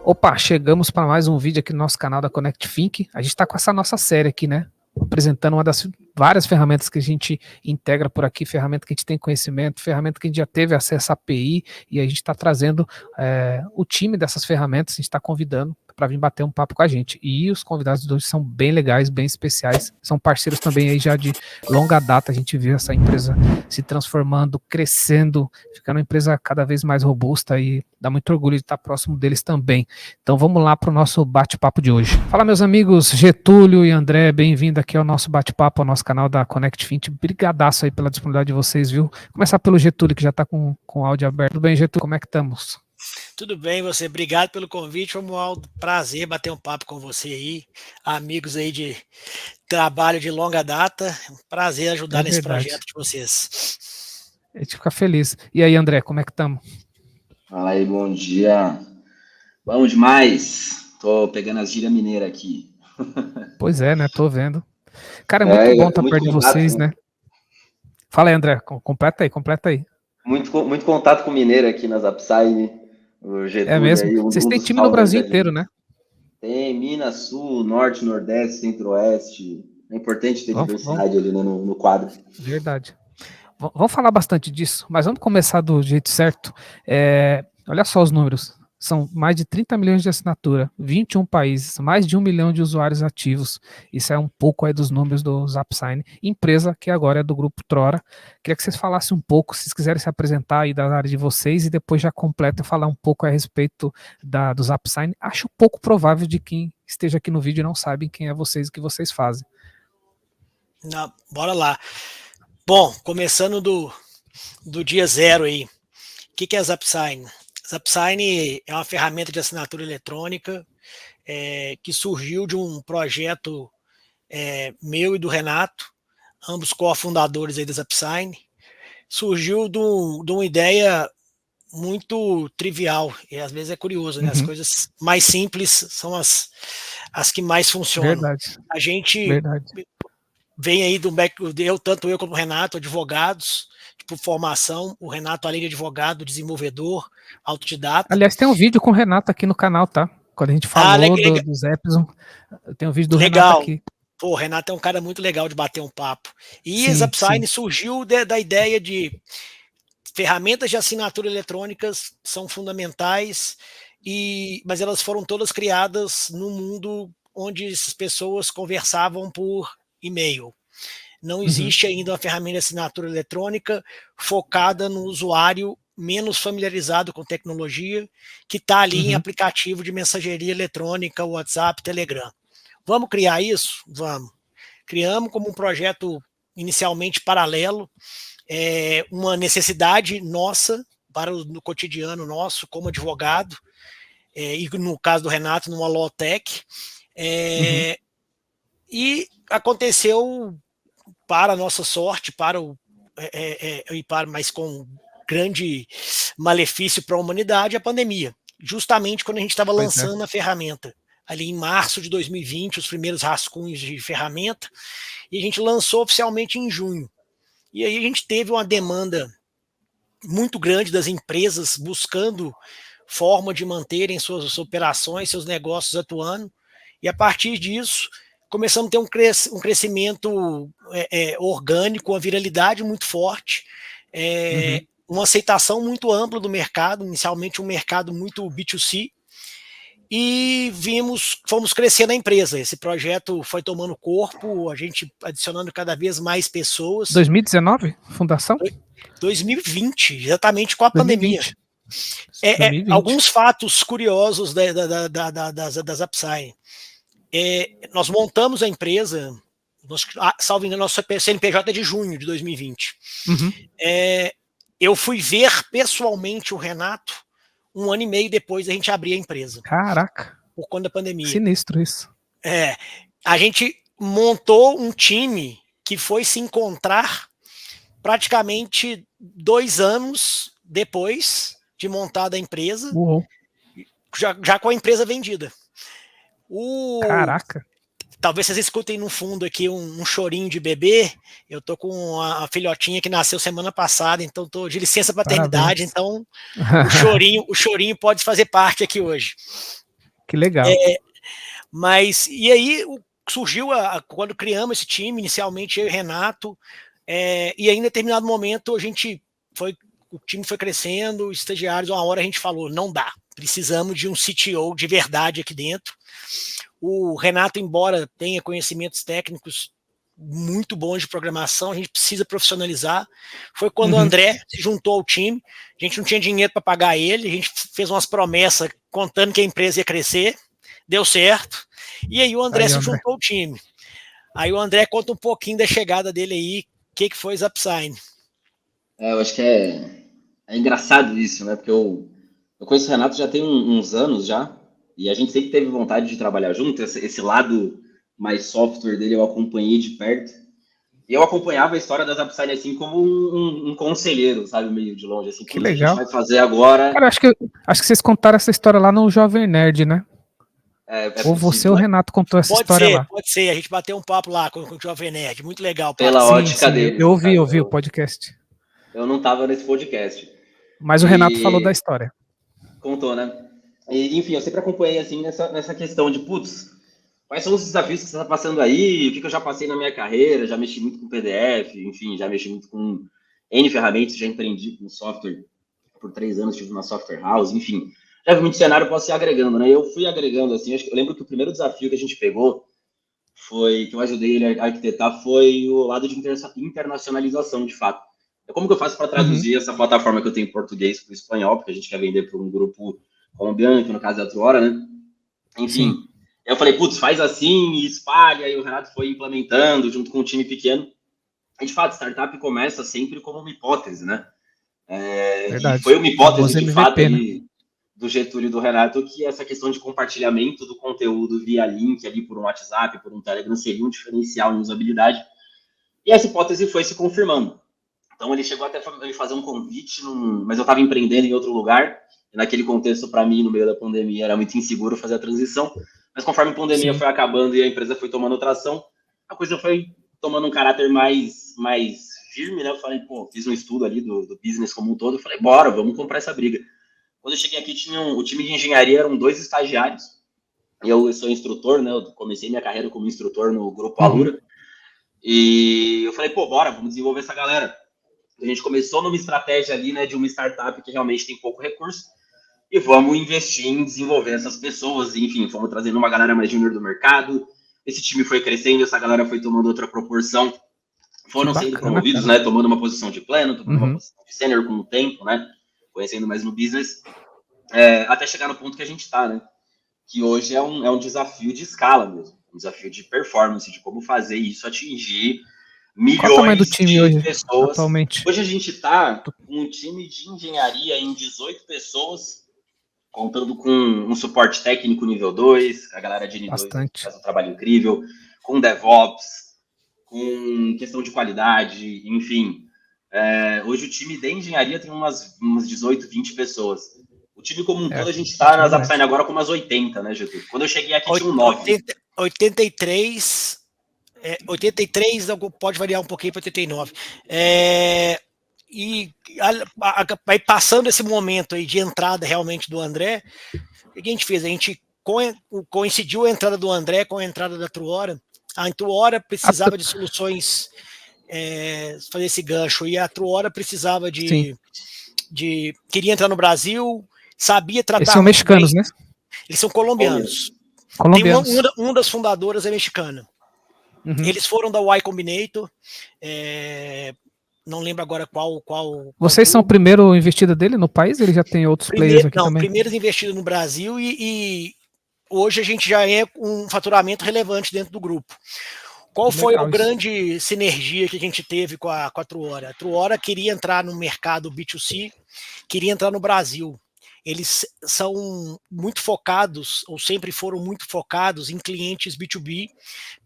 Opa, chegamos para mais um vídeo aqui no nosso canal da Connect Think. A gente está com essa nossa série aqui, né? Apresentando uma das várias ferramentas que a gente integra por aqui, ferramenta que a gente tem conhecimento, ferramenta que a gente já teve acesso à API, e a gente está trazendo o time dessas ferramentas, a gente está convidando para vir bater um papo com a gente. E os convidados de hoje são bem legais, bem especiais, são parceiros também aí já de longa data. A gente viu essa empresa se transformando, crescendo, ficando uma empresa cada vez mais robusta, e dá muito orgulho de estar próximo deles também. Então vamos lá para o nosso bate-papo de hoje. Fala, meus amigos Getúlio e André, bem-vindo aqui ao nosso bate-papo, ao nosso canal da Connect Think. Brigadaço aí pela disponibilidade de vocês, viu? Começar pelo Getúlio, que já está com o áudio aberto. Tudo bem, Getúlio? Como é que estamos? Tudo bem, você. Obrigado pelo convite, Romualdo. Prazer bater um papo com você aí, amigos aí de trabalho de longa data. Prazer ajudar nesse projeto de vocês. A gente fica feliz. E aí, André, como é que estamos? Fala aí, bom dia. Bom demais. Tô pegando as gírias mineiras aqui. Pois é, né? Tô vendo. Cara, é muito bom estar perto de vocês, né? Fala aí, André. Completa aí. Muito contato com mineiro aqui nas Upside. O Getúlio é mesmo? aí, vocês têm time no Brasil inteiro, né? Tem Minas, Sul, Norte, Nordeste, Centro-Oeste. É importante ter diversidade ali no quadro. Verdade. Vamos falar bastante disso, mas vamos começar do jeito certo. Olha só os números. São mais de 30 milhões de assinatura, 21 países, mais de 1 milhão de usuários ativos. Isso é um pouco aí dos números do ZapSign, empresa que agora é do grupo Trora. Queria que vocês falassem um pouco, se vocês quiserem se apresentar aí da área de vocês, e depois já completa falar um pouco a respeito do ZapSign. Acho pouco provável de quem esteja aqui no vídeo não sabe quem é vocês e o que vocês fazem. Não, bora lá. Bom, começando do dia zero aí. O que é a ZapSign? ZapSign é uma ferramenta de assinatura eletrônica que surgiu de um projeto meu e do Renato, ambos cofundadores aí da ZapSign. Surgiu de uma ideia muito trivial, e às vezes é curioso, né? As coisas mais simples são as que mais funcionam. Verdade. A gente vem aí tanto eu como o Renato, advogados, por formação. O Renato, além de advogado, desenvolvedor, autodidata. Aliás, tem um vídeo com o Renato aqui no canal, tá? Quando a gente falou dos apps, tem um vídeo do Renato aqui. Pô, o Renato é um cara muito legal de bater um papo. E a ZapSign surgiu da ideia de ferramentas de assinatura eletrônicas são fundamentais, mas elas foram todas criadas num mundo onde as pessoas conversavam por e-mail. Não existe ainda uma ferramenta de assinatura eletrônica focada no usuário menos familiarizado com tecnologia, que está ali em aplicativo de mensageria eletrônica, WhatsApp, Telegram. Vamos criar isso? Vamos. Criamos como um projeto inicialmente paralelo, uma necessidade nossa para no cotidiano nosso como advogado, e no caso do Renato, numa law tech, e aconteceu, para a nossa sorte, mas com grande malefício para a humanidade, a pandemia. Justamente quando a gente estava lançando a ferramenta. Ali em março de 2020, os primeiros rascunhos de ferramenta, e a gente lançou oficialmente em junho. E aí a gente teve uma demanda muito grande das empresas buscando forma de manterem suas operações, seus negócios atuando, e a partir disso começamos a ter um crescimento orgânico, uma viralidade muito forte, uma aceitação muito ampla do mercado, inicialmente um mercado muito B2C, e fomos crescendo a empresa. Esse projeto foi tomando corpo, a gente adicionando cada vez mais pessoas. 2019, fundação? 2020, exatamente com a pandemia. 2020. Alguns fatos curiosos da ZapSign. Nós montamos a empresa, salvo engano, nosso CNPJ é de junho de 2020. Eu fui ver pessoalmente o Renato 1 ano e meio depois da gente abrir a empresa. Caraca! Por conta da pandemia. Sinistro isso. A gente montou um time que foi se encontrar praticamente 2 anos depois de montada a empresa, já com a empresa vendida. Caraca! Talvez vocês escutem no fundo aqui um chorinho de bebê. Eu tô com a filhotinha que nasceu semana passada, então tô de licença paternidade, Parabéns. então o chorinho pode fazer parte aqui hoje. Que legal. Mas, e aí surgiu, quando criamos esse time, inicialmente eu e o Renato, e aí em determinado momento o time foi crescendo, os estagiários, uma hora a gente falou, não dá, precisamos de um CTO de verdade aqui dentro. O Renato, embora tenha conhecimentos técnicos muito bons de programação, a gente precisa profissionalizar. Foi quando o André se juntou ao time, a gente não tinha dinheiro para pagar ele, a gente fez umas promessas contando que a empresa ia crescer, deu certo, e aí o André se juntou ao time. Aí o André conta um pouquinho da chegada dele aí, o que foi Zapsign. Eu acho que é engraçado isso, né? Porque eu conheço o Renato já tem uns anos já, e a gente sempre teve vontade de trabalhar junto. Esse lado mais software dele eu acompanhei de perto. E eu acompanhava a história da Zapsign assim como um conselheiro, sabe? Meio de longe, assim. Que legal. O que a gente vai fazer agora? Cara, acho que vocês contaram essa história lá no Jovem Nerd, né? Ou você ou o Renato contou essa história lá? Pode ser, a gente bateu um papo lá com o Jovem Nerd, muito legal. Pela ótica dele. Eu ouvi o podcast. Eu não estava nesse podcast. Mas o Renato falou da história. Contou, né? E, enfim, eu sempre acompanhei assim nessa questão de, putz, quais são os desafios que você está passando aí? O que eu já passei na minha carreira? Já mexi muito com PDF, enfim, já mexi muito com N ferramentas, já empreendi com software por 3 anos, tive uma software house, enfim. Já vi muito cenário, posso ir agregando, né? Eu fui agregando, assim, eu lembro que o primeiro desafio que a gente pegou que eu ajudei ele a arquitetar, foi o lado de internacionalização, de fato. Como que eu faço para traduzir essa plataforma que eu tenho em português para o espanhol, porque a gente quer vender para um grupo colombiano, que no caso é a Truora, né? Enfim, eu falei, putz, faz assim e espalha, e o Renato foi implementando junto com um time pequeno. E, de fato, startup começa sempre como uma hipótese, né? E foi uma hipótese, de MVP, fato, ali, do Getúlio e do Renato, que essa questão de compartilhamento do conteúdo via link ali por um WhatsApp, por um Telegram, seria um diferencial em usabilidade. E essa hipótese foi se confirmando. Então, ele chegou até a me fazer um convite, mas eu estava empreendendo em outro lugar, e naquele contexto, para mim, no meio da pandemia, era muito inseguro fazer a transição, mas conforme a pandemia foi acabando e a empresa foi tomando tração, a coisa foi tomando um caráter mais firme, né? Eu falei, pô, fiz um estudo ali do business como um todo, eu falei, bora, vamos comprar essa briga. Quando eu cheguei aqui, o time de engenharia eram 2 estagiários, e eu sou instrutor, né? Eu comecei minha carreira como instrutor no Grupo Alura, e eu falei, pô, bora, vamos desenvolver essa galera. A gente começou numa estratégia ali, né, de uma startup que realmente tem pouco recurso, e vamos investir em desenvolver essas pessoas, e, enfim, fomos trazendo uma galera mais júnior do mercado, esse time foi crescendo, essa galera foi tomando outra proporção, foram sendo promovidos, né, tomando uma posição de pleno, tomando uma posição de sênior com o tempo, né, conhecendo mais no business, até chegar no ponto que a gente está, né, que hoje é um desafio de escala mesmo, um desafio de performance, de como fazer isso atingir milhões do time de hoje, pessoas. Atualmente? Hoje a gente está com um time de engenharia em 18 pessoas, contando com um suporte técnico nível 2, a galera de nível 2 faz um trabalho incrível, com DevOps, com questão de qualidade, enfim. Hoje o time de engenharia tem umas 18, 20 pessoas. O time como um todo, a gente está na Zapsign agora com umas 80, né, Getúlio? Quando eu cheguei aqui, tinha um 9. 83, pode variar um pouquinho para 89. E vai passando esse momento aí de entrada realmente do André, o que a gente fez? A gente coincidiu a entrada do André com a entrada da Truora. A Truora precisava de soluções, fazer esse gancho, e a Truora precisava queria entrar no Brasil, sabia tratar. Eles são mexicanos, né? Eles são colombianos. Uma das fundadoras é mexicana. Eles foram da Y Combinator, não lembro agora qual. Vocês são o primeiro investido dele no país? Ele já tem outros players aqui também? Primeiros investidos no Brasil, e hoje a gente já é um faturamento relevante dentro do grupo. Qual foi a grande sinergia que a gente teve com a Truora? A Truora queria entrar no mercado B2C, queria entrar no Brasil. Eles são muito focados, ou sempre foram muito focados em clientes B2B,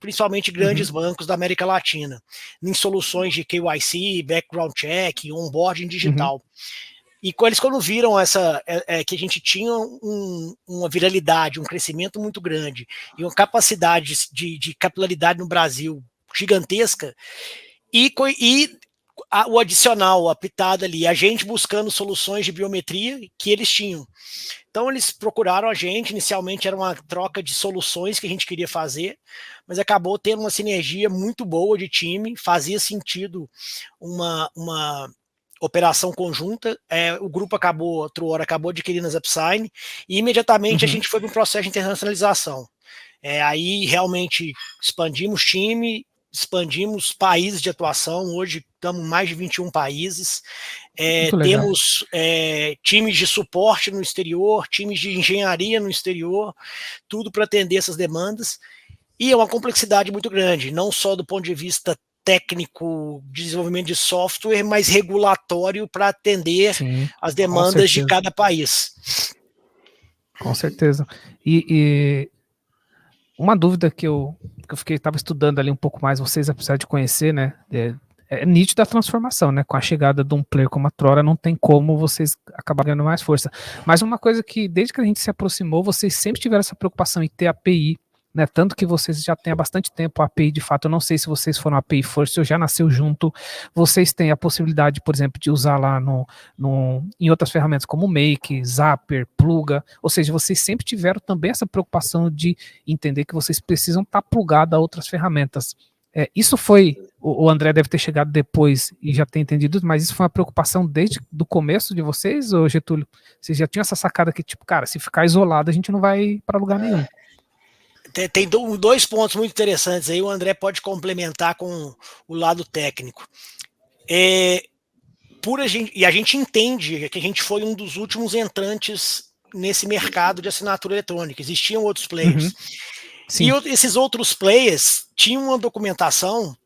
principalmente grandes bancos da América Latina, em soluções de KYC, background check, onboarding digital. E quando viram que a gente tinha uma viralidade, um crescimento muito grande e uma capacidade de capilaridade no Brasil gigantesca, e o adicional, a pitada ali, a gente buscando soluções de biometria que eles tinham. Então eles procuraram a gente, inicialmente era uma troca de soluções que a gente queria fazer, mas acabou tendo uma sinergia muito boa de time, fazia sentido uma operação conjunta, o grupo outro hora acabou adquirindo as Upsign, e imediatamente a gente foi para um processo de internacionalização. Aí realmente expandimos time, expandimos países de atuação, hoje estamos em mais de 21 países, temos times de suporte no exterior, times de engenharia no exterior, tudo para atender essas demandas, e é uma complexidade muito grande, não só do ponto de vista técnico, desenvolvimento de software, mas regulatório para atender as demandas de cada país. Com certeza. E uma dúvida que eu estava estudando ali um pouco mais, vocês apesar de conhecer, né, é nítido a transformação, né, com a chegada de um player como a Trora, não tem como vocês acabar ganhando mais força. Mas uma coisa que, desde que a gente se aproximou, vocês sempre tiveram essa preocupação em ter API, né, tanto que vocês já têm há bastante tempo a API, de fato, eu não sei se vocês foram API first ou já nasceu junto, vocês têm a possibilidade, por exemplo, de usar lá em outras ferramentas como Make, Zapier, Pluga, ou seja, vocês sempre tiveram também essa preocupação de entender que vocês precisam estar plugados a outras ferramentas. Isso foi, o André deve ter chegado depois e já ter entendido, mas isso foi uma preocupação desde o começo de vocês, ou Getúlio? Vocês já tinham essa sacada que, tipo, cara, se ficar isolado a gente não vai para lugar nenhum. Tem dois pontos muito interessantes aí, o André pode complementar com o lado técnico. E a gente entende que a gente foi um dos últimos entrantes nesse mercado de assinatura eletrônica, existiam outros players. E esses outros players tinham uma documentação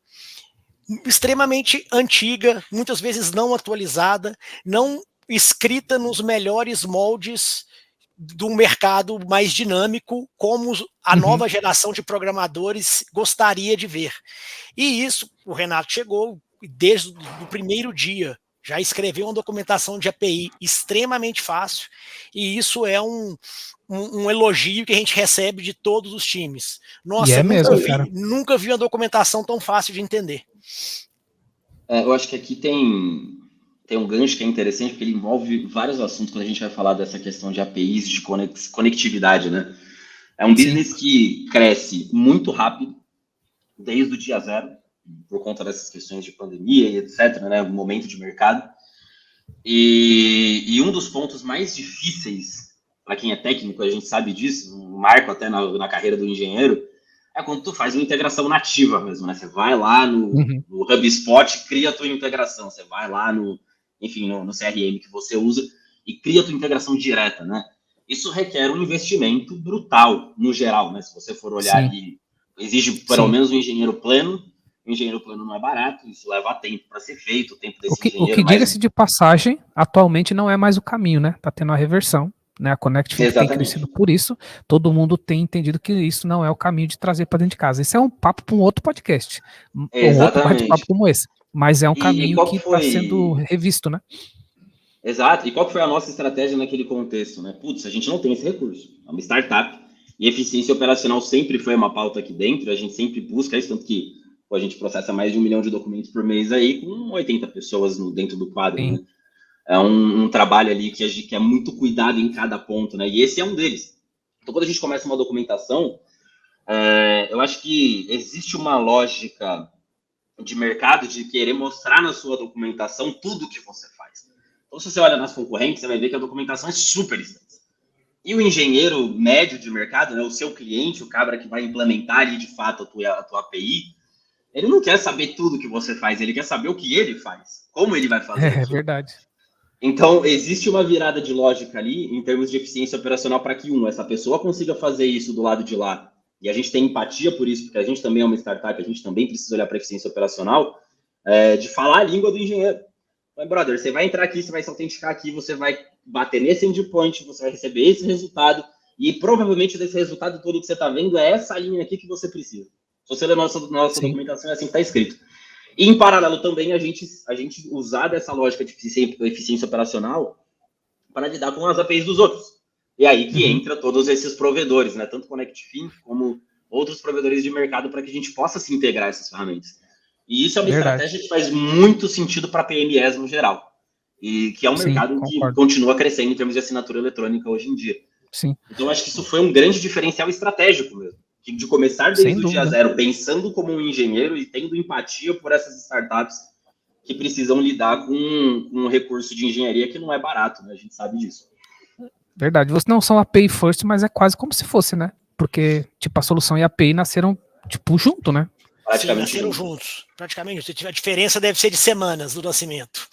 extremamente antiga, muitas vezes não atualizada, não escrita nos melhores moldes do mercado mais dinâmico, como a nova geração de programadores gostaria de ver. E isso, o Renato chegou desde o primeiro dia, já escreveu uma documentação de API extremamente fácil, e isso é um elogio que a gente recebe de todos os times. Nossa, nunca vi uma documentação tão fácil de entender. Eu acho que aqui tem um gancho que é interessante, porque ele envolve vários assuntos quando a gente vai falar dessa questão de APIs, de conectividade, né? É um business que cresce muito rápido, desde o dia zero, por conta dessas questões de pandemia e etc., né? O momento de mercado. E um dos pontos mais difíceis, para quem é técnico, a gente sabe disso, um marco até na carreira do engenheiro, é quando tu faz uma integração nativa mesmo, né? Você vai lá no HubSpot, cria a tua integração. Você vai lá no CRM que você usa e cria a tua integração direta, né? Isso requer um investimento brutal, no geral, né? Se você for olhar ali, exige pelo menos um engenheiro pleno. O engenheiro pleno não é barato, isso leva tempo para ser feito, o tempo desse engenheiro. O que diga-se de passagem, atualmente não é mais o caminho, né? Tá tendo a reversão. Né, a ConnectFink tem crescido por isso, todo mundo tem entendido que isso não é o caminho de trazer para dentro de casa. Esse é um papo para um outro podcast, um outro bate-papo como esse, mas é um caminho que está sendo revisto, né? Exato, e qual que foi a nossa estratégia naquele contexto, né? Putz, a gente não tem esse recurso, é uma startup, e eficiência operacional sempre foi uma pauta aqui dentro, a gente sempre busca isso, tanto que a gente processa mais de 1 milhão de documentos por mês aí, com 80 pessoas dentro do quadro, né? É um trabalho ali que é muito cuidado em cada ponto, né? E esse é um deles. Então, quando a gente começa uma documentação, eu acho que existe uma lógica de mercado de querer mostrar na sua documentação tudo que você faz. Então, se você olha nas concorrentes, você vai ver que a documentação é super extensa. E o engenheiro médio de mercado, né, o seu cliente, o cabra que vai implementar ali, de fato, a tua API, ele não quer saber tudo que você faz, ele quer saber o que ele faz, como ele vai fazer aquilo. É verdade. Então, existe uma virada de lógica ali, em termos de eficiência operacional, para que, essa pessoa consiga fazer isso do lado de lá, e a gente tem empatia por isso, porque a gente também é uma startup, a gente também precisa olhar para a eficiência operacional, de falar a língua do engenheiro. Mas, brother, você vai entrar aqui, você vai se autenticar aqui, você vai bater nesse endpoint, você vai receber esse resultado, e provavelmente desse resultado todo que você está vendo é essa linha aqui que você precisa. Se você ler nossa documentação, é assim que está escrito. E, em paralelo também, a gente usar dessa lógica de eficiência operacional para lidar com as APIs dos outros. E aí que entra todos esses provedores, né? Tanto ConnectFin como outros provedores de mercado para que a gente possa se integrar essas ferramentas. E isso é uma estratégia que faz muito sentido para PMEs no geral. E que é um mercado que continua crescendo em termos de assinatura eletrônica hoje em dia. Sim. Então, acho que isso foi um grande diferencial estratégico mesmo. De começar desde o dia zero, pensando como um engenheiro e tendo empatia por essas startups que precisam lidar com um recurso de engenharia que não é barato, né? A gente sabe disso. Verdade. Vocês não são API first, mas é quase como se fosse, né? Porque, tipo, a solução e a API nasceram, tipo, junto, né? Praticamente nasceram juntos. Praticamente. A diferença deve ser de semanas do nascimento.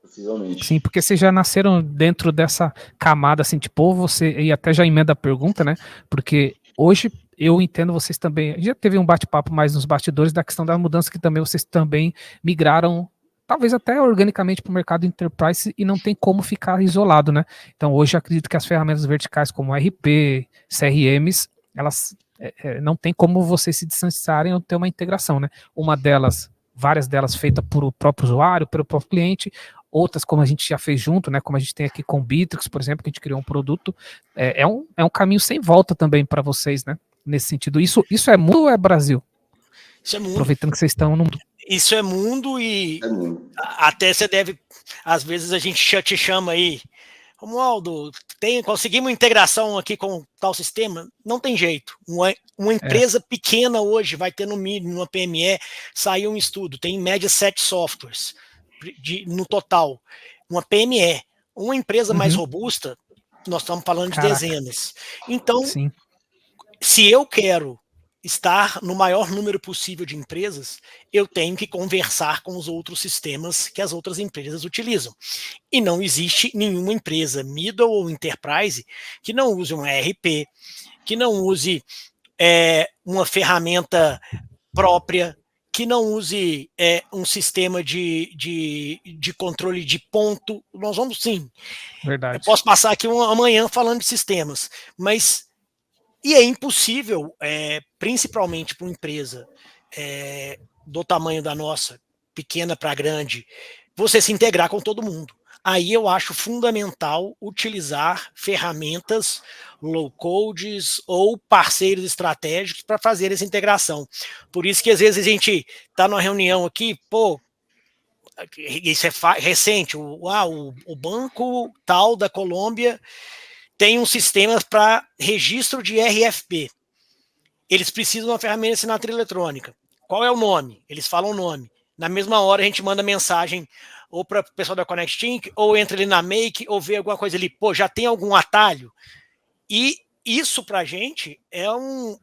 Possivelmente. Sim, porque vocês já nasceram dentro dessa camada, assim, tipo, você, e até já emenda a pergunta, né? Porque hoje eu entendo vocês também, já teve um bate-papo mais nos bastidores da questão da mudança que também vocês também migraram, talvez até organicamente para o mercado enterprise e não tem como ficar isolado, né? Então hoje eu acredito que as ferramentas verticais como RP, CRMs, elas não tem como vocês se distanciarem ou ter uma integração, né? Uma delas, várias delas feitas por o próprio usuário, pelo próprio cliente, outras como a gente já fez junto, né? Como a gente tem aqui com o Bitrix, por exemplo, que a gente criou um produto, é um caminho sem volta também para vocês, né? Nesse sentido. Isso é mundo ou é Brasil? Isso é mundo. Aproveitando que vocês estão no mundo. Isso é mundo e até você deve, às vezes a gente te chama aí, Romualdo, conseguimos integração aqui com tal sistema? Não tem jeito. Uma empresa pequena hoje vai ter no mínimo, uma PME, saiu um estudo, tem em média 7 softwares no total. Uma PME, uma empresa mais robusta, nós estamos falando de dezenas. Então, se eu quero estar no maior número possível de empresas, eu tenho que conversar com os outros sistemas que as outras empresas utilizam. E não existe nenhuma empresa, middle ou enterprise, que não use um ERP, que não use uma ferramenta própria, que não use um sistema de controle de ponto. Nós vamos sim. Verdade. Eu posso passar aqui amanhã falando de sistemas, mas e é impossível, principalmente para uma empresa do tamanho da nossa, pequena para grande, você se integrar com todo mundo. Aí eu acho fundamental utilizar ferramentas low-codes ou parceiros estratégicos para fazer essa integração. Por isso que às vezes a gente está numa reunião aqui, isso é recente, o banco tal da Colômbia tem um sistema para registro de RFP. Eles precisam de uma ferramenta de assinatura eletrônica. Qual é o nome? Eles falam o nome. Na mesma hora a gente manda mensagem ou para o pessoal da ConnectFin, ou entra ali na Make, ou vê alguma coisa ali. Já tem algum atalho? E isso para a gente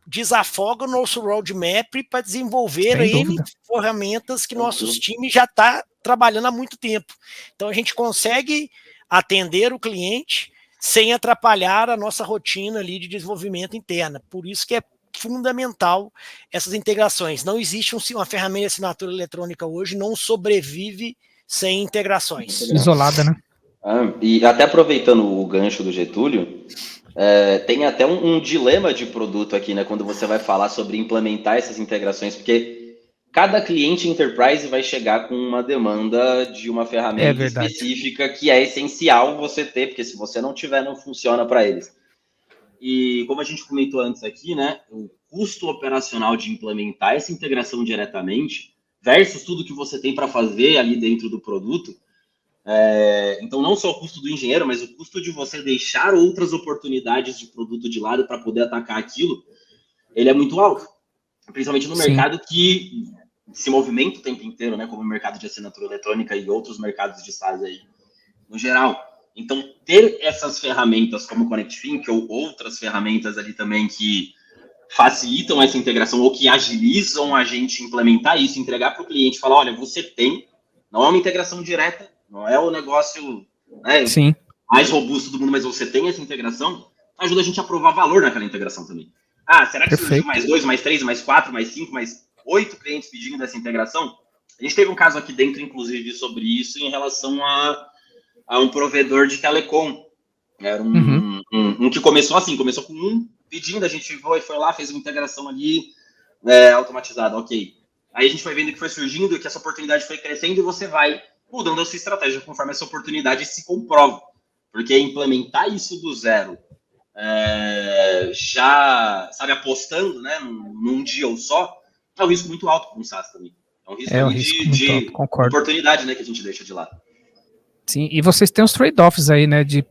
desafoga o nosso roadmap para desenvolver ferramentas que nossos times já estão trabalhando há muito tempo. Então a gente consegue atender o cliente sem atrapalhar a nossa rotina ali de desenvolvimento interna. Por isso que é fundamental essas integrações. Não existe uma ferramenta de assinatura eletrônica hoje, não sobrevive sem integrações. Isolada, né? E até aproveitando o gancho do Getúlio, tem até um dilema de produto aqui, né? Quando você vai falar sobre implementar essas integrações, porque cada cliente enterprise vai chegar com uma demanda de uma ferramenta específica que é essencial você ter, porque se você não tiver, não funciona para eles. E como a gente comentou antes aqui, né, o custo operacional de implementar essa integração diretamente versus tudo que você tem para fazer ali dentro do produto, então não só o custo do engenheiro, mas o custo de você deixar outras oportunidades de produto de lado para poder atacar aquilo, ele é muito alto. Principalmente no mercado que se movimenta o tempo inteiro, né, como o mercado de assinatura eletrônica e outros mercados de SaaS aí, no geral. Então, ter essas ferramentas como o ConnectFin, ou outras ferramentas ali também que facilitam essa integração ou que agilizam a gente implementar isso, entregar para o cliente, falar, olha, você tem, não é uma integração direta, não é o negócio mais robusto do mundo, mas você tem essa integração, ajuda a gente a provar valor naquela integração também. Será que surgiu mais 2, mais 3, mais 4, mais 5, mais 8 clientes pedindo essa integração? A gente teve um caso aqui dentro, inclusive, sobre isso em relação a um provedor de telecom. Era um que começou assim, começou com um pedindo, a gente foi lá, fez uma integração ali automatizada, ok. Aí a gente foi vendo que foi surgindo, que essa oportunidade foi crescendo e você vai mudando a sua estratégia conforme essa oportunidade se comprova. Porque implementar isso do zero, já, sabe, apostando, né, num dia ou só, é um risco muito alto para um SaaS também. É um risco muito alto, de concordo. oportunidade, né, que a gente deixa de lado. Sim, e vocês têm os trade-offs aí, né, de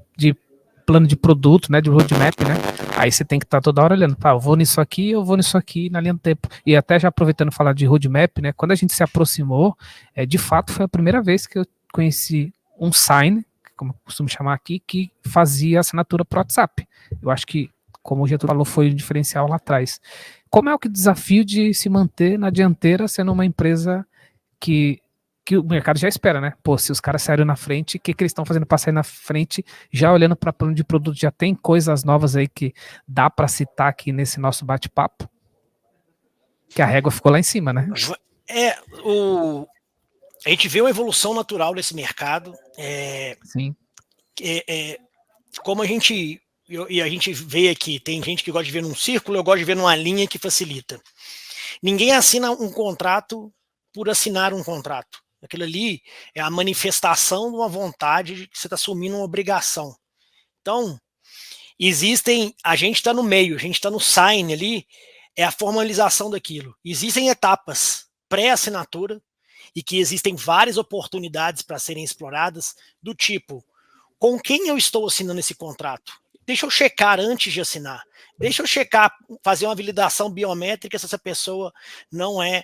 plano de produto, né, de roadmap, né, aí você tem que estar toda hora olhando, eu vou nisso aqui, eu vou nisso aqui, na linha do tempo. E até já aproveitando falar de roadmap, né, quando a gente se aproximou, de fato foi a primeira vez que eu conheci um sign, como eu costumo chamar aqui, que fazia assinatura por WhatsApp. Eu acho que, como o Getúlio falou, foi um diferencial lá atrás. Como é o desafio de se manter na dianteira sendo uma empresa que o mercado já espera, né? Pô, se os caras saíram na frente, o que eles estão fazendo para sair na frente? Já olhando para plano de produto, já tem coisas novas aí que dá para citar aqui nesse nosso bate-papo? Que a régua ficou lá em cima, né? A gente vê uma evolução natural desse mercado. Sim. Como a gente vê aqui, tem gente que gosta de ver num círculo, eu gosto de ver numa linha que facilita. Ninguém assina um contrato por assinar um contrato. Aquilo ali é a manifestação de uma vontade de que você está assumindo uma obrigação. Então, a gente está no meio, a gente está no sign ali, é a formalização daquilo. Existem etapas pré-assinatura e que existem várias oportunidades para serem exploradas, do tipo, com quem eu estou assinando esse contrato? Deixa eu checar antes de assinar. Deixa eu checar, fazer uma validação biométrica se essa pessoa não é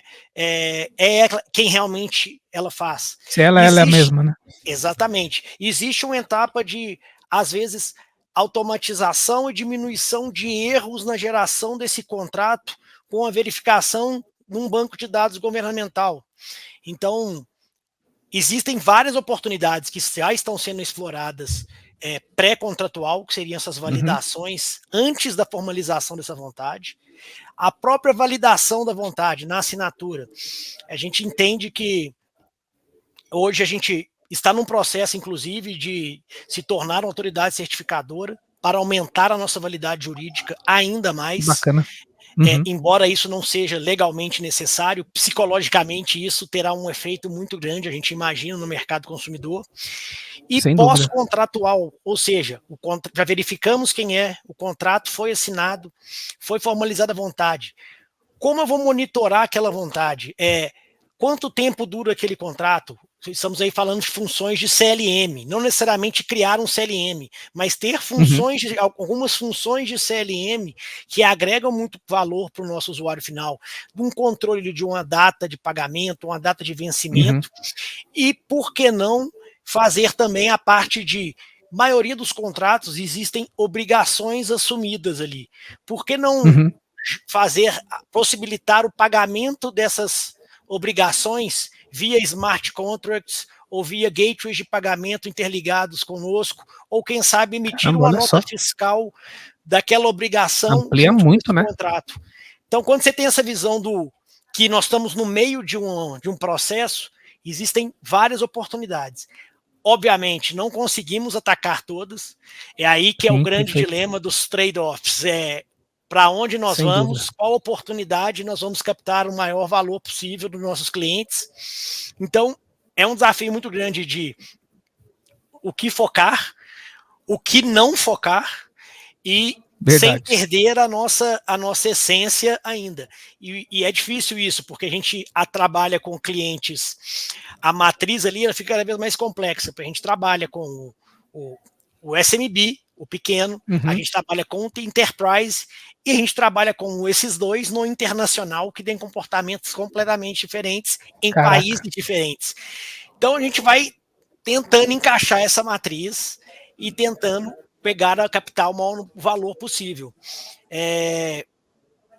quem realmente ela faz. Se ela é a mesma, né? Exatamente. Existe uma etapa de, às vezes, automatização e diminuição de erros na geração desse contrato com a verificação num banco de dados governamental. Então, existem várias oportunidades que já estão sendo exploradas pré-contratual, que seriam essas validações antes da formalização dessa vontade. A própria validação da vontade na assinatura. A gente entende que hoje a gente está num processo, inclusive, de se tornar uma autoridade certificadora para aumentar a nossa validade jurídica ainda mais. Bacana. Embora isso não seja legalmente necessário, psicologicamente isso terá um efeito muito grande, a gente imagina, no mercado consumidor. E pós-contratual, ou seja, já verificamos quem é, o contrato foi assinado, foi formalizada a vontade. Como eu vou monitorar aquela vontade? Quanto tempo dura aquele contrato? Estamos aí falando de funções de CLM, não necessariamente criar um CLM, mas ter funções, algumas funções de CLM que agregam muito valor para o nosso usuário final, um controle de uma data de pagamento, uma data de vencimento, e por que não fazer também a parte de maioria dos contratos existem obrigações assumidas ali. Por que não possibilitar o pagamento dessas obrigações via smart contracts ou via gateways de pagamento interligados conosco, ou quem sabe emitir uma nota fiscal daquela obrigação amplia muito, né? Contrato. Então, quando você tem essa visão do que nós estamos no meio de um processo, existem várias oportunidades. Obviamente, não conseguimos atacar todas. É aí que é o grande dilema dos trade-offs. Para onde nós vamos, qual oportunidade nós vamos captar o maior valor possível dos nossos clientes. Então, é um desafio muito grande de o que focar, o que não focar e sem perder a nossa essência ainda. E é difícil isso, porque a gente trabalha com clientes, a matriz ali ela fica cada vez mais complexa, porque a gente trabalha com o SMB, o pequeno, a gente trabalha com o Enterprise, e a gente trabalha com esses dois no internacional, que tem comportamentos completamente diferentes em países diferentes. Então a gente vai tentando encaixar essa matriz e tentando captar o maior valor possível.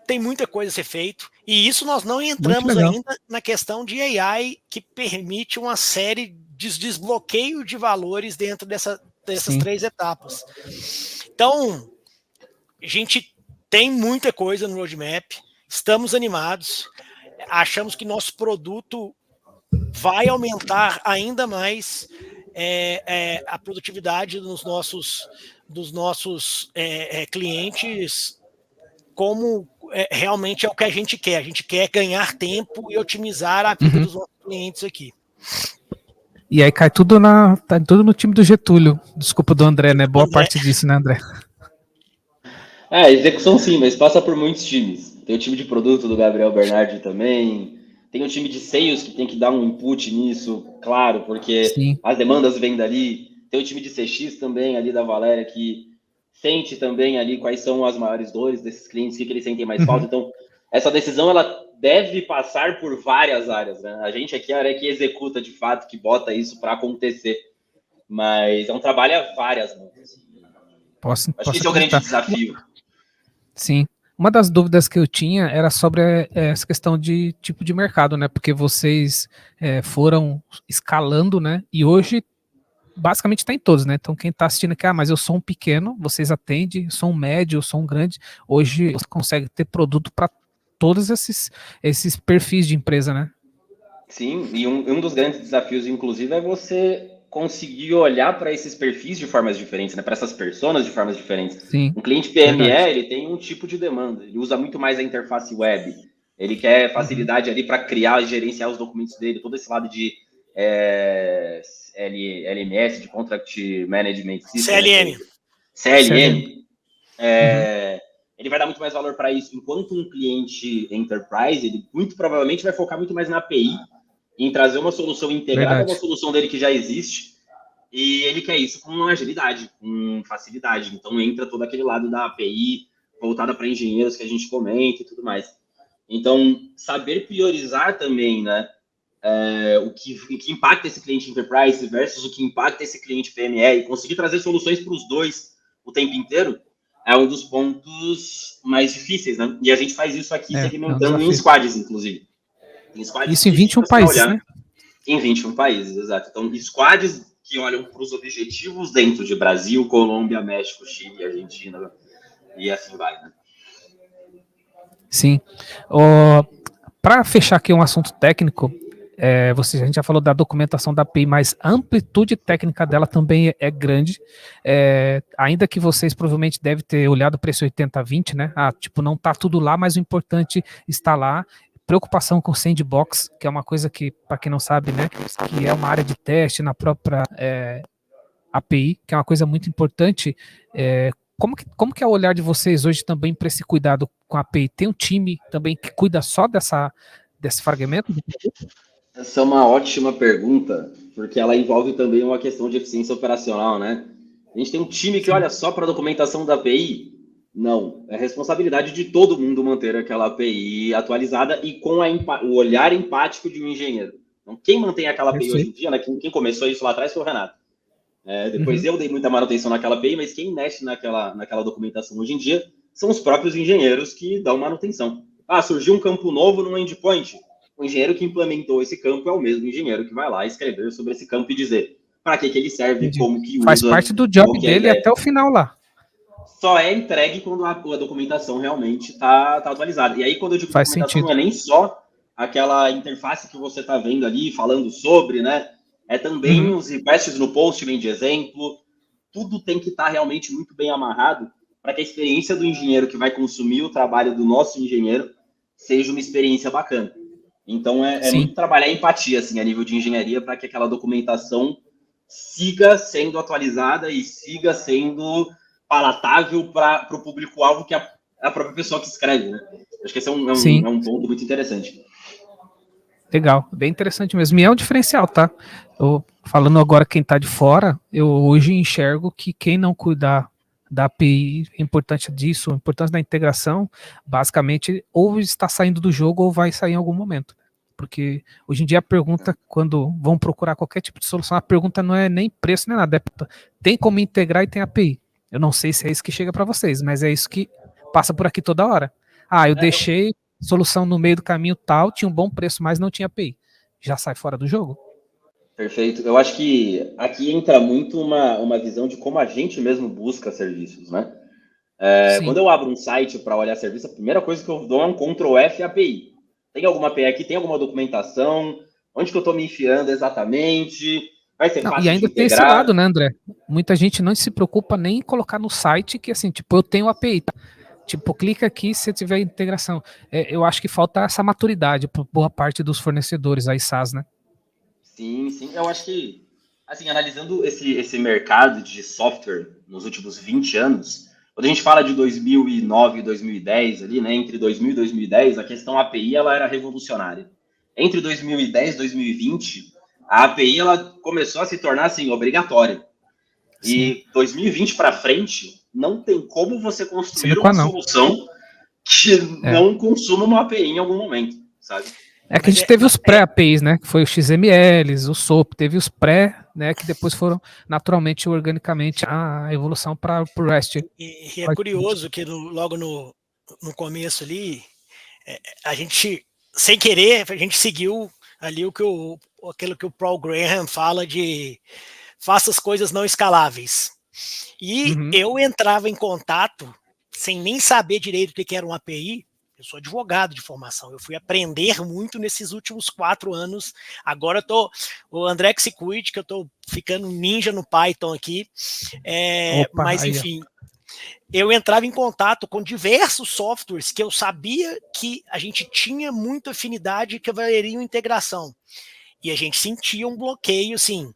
Tem muita coisa a ser feito, e isso nós não entramos ainda na questão de AI, que permite uma série de desbloqueio de valores dentro dessas 3 etapas. Então, a gente tem muita coisa no roadmap, estamos animados, achamos que nosso produto vai aumentar ainda mais a produtividade dos nossos clientes, como realmente é o que a gente quer. A gente quer ganhar tempo e otimizar a vida dos nossos clientes aqui. E aí cai tudo, tá tudo no time do Getúlio. Desculpa, do André, né? Boa parte disso, né, André? Execução sim, mas passa por muitos times. Tem o time de produto do Gabriel Bernardi também. Tem o time de sales que tem que dar um input nisso, claro, porque Sim. as demandas vêm dali. Tem o time de CX também, ali da Valéria, que sente também ali quais são as maiores dores desses clientes, o que eles sentem mais falta. Então, essa decisão, ela deve passar por várias áreas, né? A gente aqui é a área que executa de fato, que bota isso para acontecer. Mas é um trabalho a várias mãos. Posso Acho que esse é o grande desafio. Sim. Uma das dúvidas que eu tinha era sobre essa questão de tipo de mercado, né? Porque vocês foram escalando, né? E hoje, basicamente, está em todos, né? Então, quem está assistindo aqui, mas eu sou um pequeno, vocês atendem, eu sou um médio, eu sou um grande. Hoje, você consegue ter produto para todos esses perfis de empresa, né? Sim, e um dos grandes desafios, inclusive, é você conseguir olhar para esses perfis de formas diferentes, né? Para essas personas de formas diferentes. Sim, Um cliente PME, verdade. ele tem um tipo de demanda, ele usa muito mais a interface web, ele quer facilidade ali para criar e gerenciar os documentos dele, todo esse lado de LMS, de Contract Management System, CLM. né? CLM. Ele vai dar muito mais valor para isso. Enquanto um cliente enterprise, ele muito provavelmente vai focar muito mais na API, em trazer uma solução integrada a uma solução dele que já existe, e ele quer isso com agilidade, com facilidade. Então entra todo aquele lado da API voltada para engenheiros que a gente comenta e tudo mais. Então, saber priorizar também, né, o que impacta esse cliente enterprise versus o que impacta esse cliente PME e conseguir trazer soluções para os dois o tempo inteiro é um dos pontos mais difíceis, né? E a gente faz isso aqui segmentando em squads, inclusive. Em squads isso em 21 países, né? Em 21 países, exato. Então, squads que olham para os objetivos dentro de Brasil, Colômbia, México, Chile, Argentina e assim vai, né? Sim. Para fechar aqui um assunto técnico, a gente já falou da documentação da API, mas a amplitude técnica dela também é grande. Ainda que vocês provavelmente devem ter olhado para esse 80-20, né? Tipo, não está tudo lá, mas o importante está lá. Preocupação com sandbox, que é uma coisa que, para quem não sabe, né, que é uma área de teste na própria API, que é uma coisa muito importante. Como que é o olhar de vocês hoje também para esse cuidado com a API? Tem um time também que cuida só desse fragmento? Essa é uma ótima pergunta, porque ela envolve também uma questão de eficiência operacional, né? A gente tem um time que olha só para a documentação da API? Não, é responsabilidade de todo mundo manter aquela API atualizada e com o olhar empático de um engenheiro. Então, quem mantém aquela API hoje em dia, né, quem começou isso lá atrás foi o Renato. Depois eu dei muita manutenção naquela API, mas quem mexe naquela documentação hoje em dia são os próprios engenheiros que dão manutenção. Surgiu um campo novo no endpoint. O engenheiro que implementou esse campo é o mesmo engenheiro que vai lá escrever sobre esse campo e dizer para que ele serve, Entendi. como que usa. Faz parte do job dele até o final lá. Só é entregue quando a documentação realmente está atualizada. E aí, quando eu digo Faz documentação, sentido. não é nem só aquela interface que você está vendo ali, falando sobre, né? É também os requests no post, vem de exemplo. Tudo tem que estar realmente muito bem amarrado para que a experiência do engenheiro que vai consumir o trabalho do nosso engenheiro seja uma experiência bacana. Então, é muito trabalhar a empatia, assim, a nível de engenharia, para que aquela documentação siga sendo atualizada e siga sendo palatável para o público-alvo, que é a própria pessoa que escreve, né? Acho que esse é um ponto muito interessante. Legal, bem interessante mesmo. E é um diferencial, tá? Falando agora quem tá de fora, eu hoje enxergo que quem não cuidar da API, a importância disso, a importância da integração, basicamente, ou está saindo do jogo ou vai sair em algum momento. Porque hoje em dia a pergunta, quando vão procurar qualquer tipo de solução, a pergunta não é nem preço nem nada, tem como integrar e tem API. Eu não sei se é isso que chega para vocês, mas é isso que passa por aqui toda hora. Eu deixei solução no meio do caminho tal, tinha um bom preço, mas não tinha API. Já sai fora do jogo? Perfeito. Eu acho que aqui entra muito uma visão de como a gente mesmo busca serviços, né? Quando eu abro um site para olhar serviço, a primeira coisa que eu dou é um Ctrl F API. Tem alguma API aqui? Tem alguma documentação? Onde que eu estou me enfiando exatamente? Vai ser fácil e ainda de tem integrar? esse lado, né, André? Muita gente não se preocupa nem em colocar no site que, assim, tipo, eu tenho API. Tipo, clica aqui se tiver integração. Eu acho que falta essa maturidade por boa parte dos fornecedores aí, SaaS, né? Sim. Eu acho que Assim, analisando esse mercado de software nos últimos 20 anos, quando a gente fala de 2009 e 2010, ali, né, entre 2000 e 2010, a questão API ela era revolucionária. Entre 2010 e 2020, a API ela começou a se tornar assim, obrigatória. Sim. E 2020 para frente, não tem como você construir uma solução que não consuma uma API em algum momento, sabe? É que a gente teve os pré-APIs, né? Que foi o XMLs, o SOAP, teve os pré, né? Que depois foram naturalmente, organicamente, a evolução para o REST. E é curioso que logo no começo ali, a gente, sem querer, a gente seguiu ali aquilo que o Paul Graham fala de faça as coisas não escaláveis. E eu entrava em contato sem nem saber direito o que era uma API. Eu sou advogado de formação, eu fui aprender muito nesses últimos 4 anos. Agora o André que se cuide, que eu estou ficando ninja no Python aqui. Mas enfim, eu entrava em contato com diversos softwares que eu sabia que a gente tinha muita afinidade e que valeriam integração. E a gente sentia um bloqueio, assim,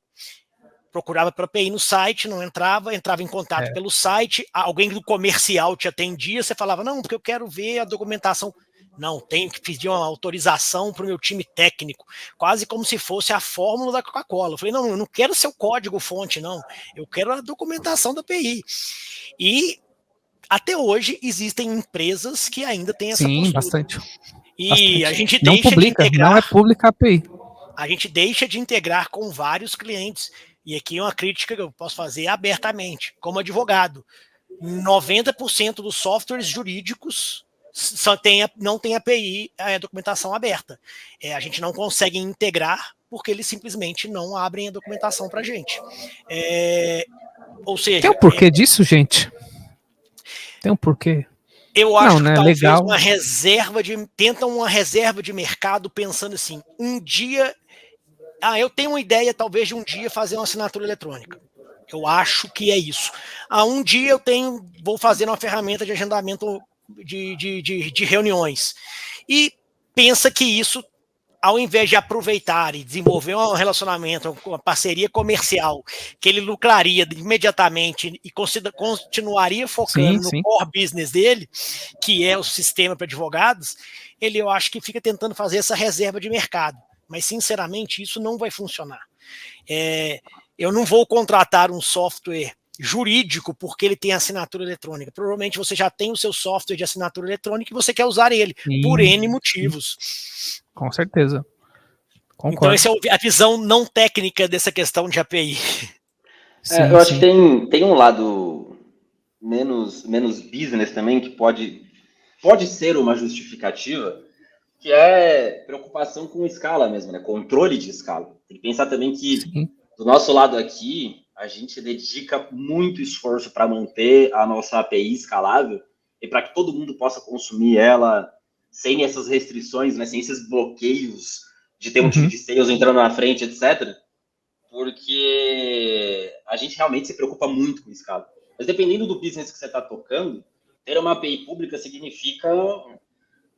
procurava para API no site, não entrava em contato pelo site, alguém do comercial te atendia, você falava, não, porque eu quero ver a documentação. Não, tenho que pedir uma autorização para o meu time técnico, quase como se fosse a fórmula da Coca-Cola. Eu falei, não, eu não quero seu código fonte, não, eu quero a documentação da API. E até hoje existem empresas que ainda têm essa postura. Bastante. E bastante. A gente não deixa publica, de integrar. Não é pública a API. A gente deixa de integrar com vários clientes. E aqui é uma crítica que eu posso fazer abertamente, como advogado. 90% dos softwares jurídicos não tem API, a documentação aberta. A gente não consegue integrar porque eles simplesmente não abrem a documentação para a gente. Ou seja... Tem um porquê disso, gente? Tem um porquê? Eu acho que talvez legal. Tentam uma reserva de mercado pensando assim, um dia... eu tenho uma ideia, talvez, de um dia fazer uma assinatura eletrônica. Eu acho que é isso. Um dia vou fazer uma ferramenta de agendamento de reuniões. E pensa que isso, ao invés de aproveitar e desenvolver um relacionamento, uma parceria comercial, que ele lucraria imediatamente e continuaria focando no core business dele, que é o sistema para advogados, eu acho que fica tentando fazer essa reserva de mercado. Mas, sinceramente, isso não vai funcionar. Eu não vou contratar um software jurídico porque ele tem assinatura eletrônica. Provavelmente você já tem o seu software de assinatura eletrônica e você quer usar ele, por N motivos. Com certeza. Concordo. Então, essa é a visão não técnica dessa questão de API. Eu acho que tem um lado menos business também, que pode ser uma justificativa, que é preocupação com escala mesmo, né? Controle de escala. Tem que pensar também que, do nosso lado aqui, a gente dedica muito esforço para manter a nossa API escalável e para que todo mundo possa consumir ela sem essas restrições, né? Sem esses bloqueios de ter um time de sales entrando na frente, etc. Porque a gente realmente se preocupa muito com escala. Mas dependendo do business que você está tocando, ter uma API pública significa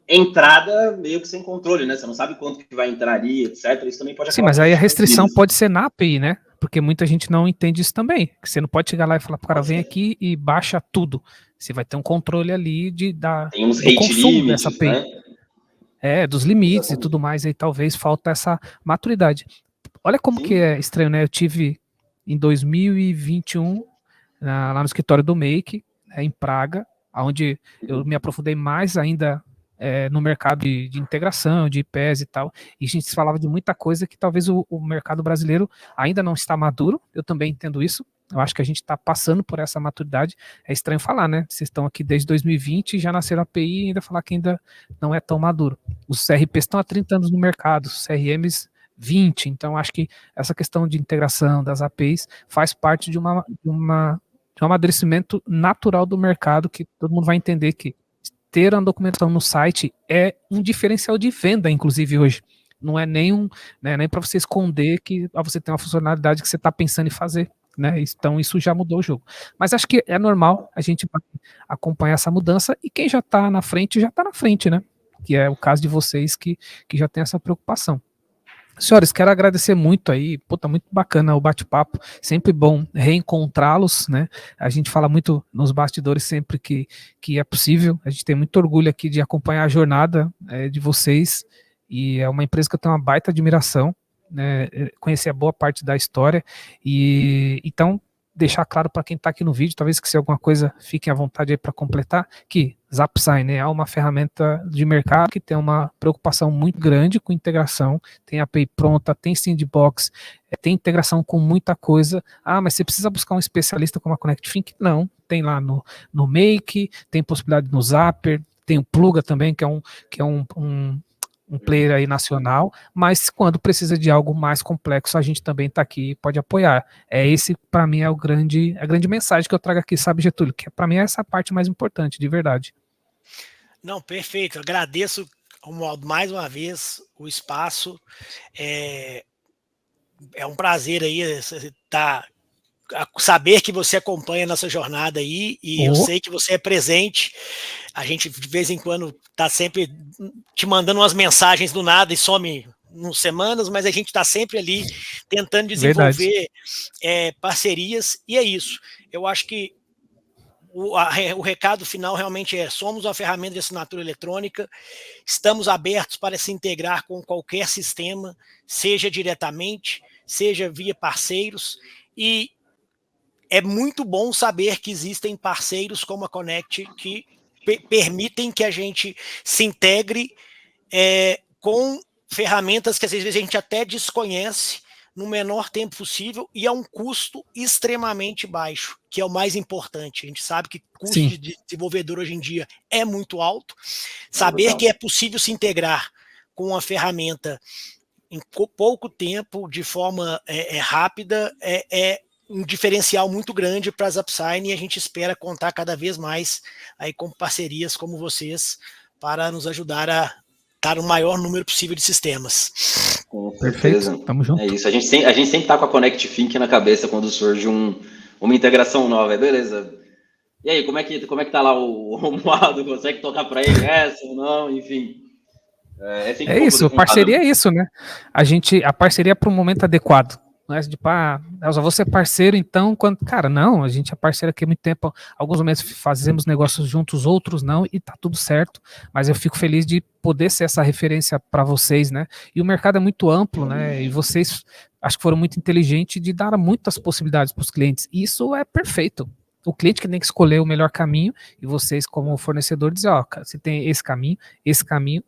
entrada meio que sem controle, né? Você não sabe quanto que vai entrar ali, etc. Isso também pode acabar. Sim, mas aí a restrição pode ser na API, né? Porque muita gente não entende isso também. Que você não pode chegar lá e falar pro cara, vem aqui e baixa tudo. Você vai ter um controle ali tem uns do consumo limites, dessa API. Né? Dos limites e tudo mais. Aí talvez falta essa maturidade. Olha como que é estranho, né? Eu tive em 2021 lá no escritório do Make, em Praga, onde eu me aprofundei mais ainda no mercado de integração, de IPS e tal, e a gente falava de muita coisa que talvez o mercado brasileiro ainda não está maduro. Eu também entendo isso. Eu acho que a gente está passando por essa maturidade. É estranho falar, né? Vocês estão aqui desde 2020 e já nasceram API e ainda falar que ainda não é tão maduro. Os CRPs estão há 30 anos no mercado, os CRMs 20. Então, acho que essa questão de integração das APIs faz parte de um amadurecimento natural do mercado, que todo mundo vai entender que ter uma documentação no site é um diferencial de venda, inclusive, hoje. Não é nem para você esconder que você tem uma funcionalidade que você está pensando em fazer. Né? Então, isso já mudou o jogo. Mas acho que é normal a gente acompanhar essa mudança, e quem já está na frente, já está na frente, né? Que é o caso de vocês que já tem essa preocupação. Senhores, quero agradecer muito aí, pô, tá muito bacana o bate-papo, sempre bom reencontrá-los, né? A gente fala muito nos bastidores sempre que é possível, a gente tem muito orgulho aqui de acompanhar a jornada de vocês, e é uma empresa que eu tenho uma baita admiração, né? Conhecer a boa parte da história, e então deixar claro para quem está aqui no vídeo, talvez que se alguma coisa fiquem à vontade aí para completar, que ZapSign, né, é uma ferramenta de mercado que tem uma preocupação muito grande com integração, tem API pronta, tem sandbox, tem integração com muita coisa. Ah, mas você precisa buscar um especialista como a ConnectFink? Não, tem lá no Make, tem possibilidade no Zapper, tem o Pluga também, que é um player aí nacional, mas quando precisa de algo mais complexo, a gente também está aqui e pode apoiar. Esse, para mim, é a grande mensagem que eu trago aqui, sabe, Getúlio? Que para mim é essa parte mais importante, de verdade. Não, perfeito. Agradeço, Romualdo, mais uma vez o espaço. É um prazer aí saber que você acompanha a nossa jornada aí, e eu sei que você é presente. A gente de vez em quando está sempre te mandando umas mensagens do nada e some uns semanas, mas a gente está sempre ali tentando desenvolver parcerias, e é isso. Eu acho que o recado final realmente somos uma ferramenta de assinatura eletrônica, estamos abertos para se integrar com qualquer sistema, seja diretamente, seja via parceiros, e é muito bom saber que existem parceiros como a Connect que permitem que a gente se integre com ferramentas que às vezes a gente até desconhece no menor tempo possível e a um custo extremamente baixo, que é o mais importante. A gente sabe que o custo de desenvolvedor hoje em dia é muito alto. Saber que é possível se integrar com uma ferramenta em pouco tempo, de forma rápida, é um diferencial muito grande para a ZapSign, e a gente espera contar cada vez mais aí com parcerias como vocês para nos ajudar a estar o maior número possível de sistemas. Com certeza. Perfeito. Tamo junto. É isso. A gente sempre está com a ConnectFink na cabeça quando surge uma integração nova. Beleza. E aí, como é que tá lá o Romualdo? Consegue tocar para ele essa ou não? Enfim. É isso, parceria é isso, né? A parceria é para o momento adequado. Não é tipo, eu só vou ser parceiro, então, cara, não, a gente é parceiro aqui há muito tempo, alguns momentos fazemos negócios juntos, outros não, e tá tudo certo, mas eu fico feliz de poder ser essa referência para vocês, né? E o mercado é muito amplo, né? E vocês, acho que foram muito inteligentes de dar muitas possibilidades para os clientes, e isso é perfeito. O cliente que tem que escolher o melhor caminho, e vocês, como fornecedor, dizer, você tem esse caminho e esse caminho,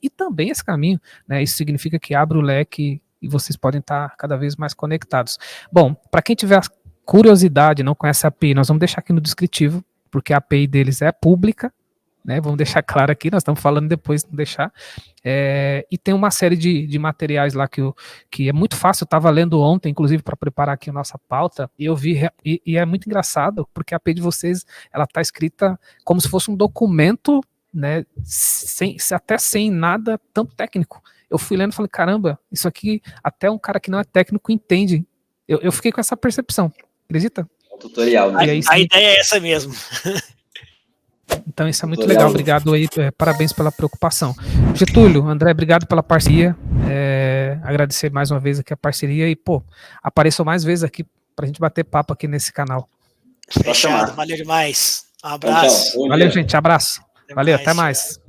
e também esse caminho, né? Isso significa que abre o leque e vocês podem estar cada vez mais conectados. Bom, para quem tiver curiosidade, não conhece a API, nós vamos deixar aqui no descritivo, porque a API deles é pública, né? Vamos deixar claro aqui, nós estamos falando depois, não deixar. E tem uma série de materiais lá que é muito fácil, eu estava lendo ontem, inclusive para preparar aqui a nossa pauta, e eu vi, e é muito engraçado, porque a API de vocês, ela está escrita como se fosse um documento, né, até sem nada tão técnico. Eu fui lendo e falei, caramba, isso aqui até um cara que não é técnico entende. Eu fiquei com essa percepção, acredita? Um tutorial, né? A ideia é essa mesmo. Então isso é muito legal, obrigado aí, parabéns pela preocupação. Getúlio, André, obrigado pela parceria, agradecer mais uma vez aqui a parceria e, apareçam mais vezes aqui pra gente bater papo aqui nesse canal. Fechado, valeu demais. Um abraço. Valeu, gente, abraço. Valeu, até mais.